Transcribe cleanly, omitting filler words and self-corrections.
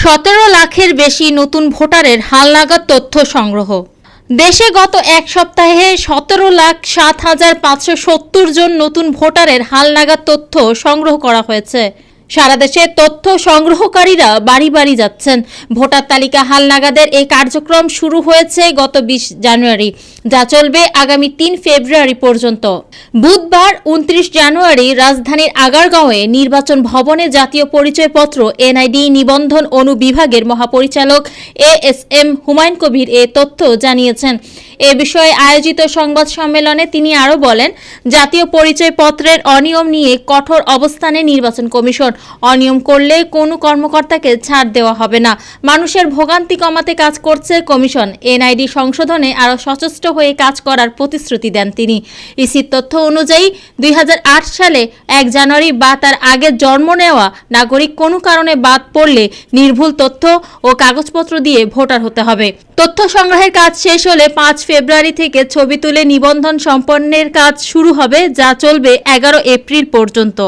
17 লাখের বেশি নতুন ভোটারের হালনাগাদ তথ্য সংগ্রহ। দেশে গত এক সপ্তাহে 17,07,570 জন নতুন ভোটারের হালনাগাদ তথ্য সংগ্রহ করা হয়েছে। সারা দেশে তথ্য সংগ্রহকারীরা বাড়ি বাড়ি যাচ্ছেন। ভোটার তালিকা হালনাগাদের এই কার্যক্রম শুরু হয়েছে গত 20 জানুয়ারি, যা চলবে আগামী 3 ফেব্রুয়ারি পর্যন্ত। বুধবার 29 জানুয়ারি রাজধানীর আগারগাঁওয়ে নির্বাচন ভবনে জাতীয় পরিচয়পত্র এনআইডি নিবন্ধন অনুবিভাগের মহাপরিচালক এএসএম হুমায়ুন কবির এ তথ্য জানিয়েছেন। এ বিষয়ে আয়োজিত সংবাদ সম্মেলনে তিনি আরও বলেন, জাতীয় পরিচয়পত্রের অনিয়ম নিয়ে কঠোর অবস্থানে নির্বাচন কমিশন। অনিয়ম করলে কোনো কর্মকর্তাকে ছাড় দেওয়া হবে না। মানুষের ভোগান্তি কমাতে কাজ করছে কমিশন। এনআইডি সংশোধনে আরও সচেষ্ট হয়ে কাজ করার প্রতিশ্রুতি দেন তিনি। ইসির তথ্য অনুযায়ী 2008 সালে 1 জানুয়ারি বা তার আগে জন্ম নেওয়া নাগরিক কোনো কারণে বাদ পড়লে নির্ভুল তথ্য ও কাগজপত্র দিয়ে ভোটার হতে হবে। তথ্য সংগ্রহের কাজ শেষ হলে 5 ফেব্রুয়ারি থেকে ছবি তুলে নিবন্ধন সম্পন্নের কাজ শুরু হবে, যা চলবে 11 এপ্রিল পর্যন্ত।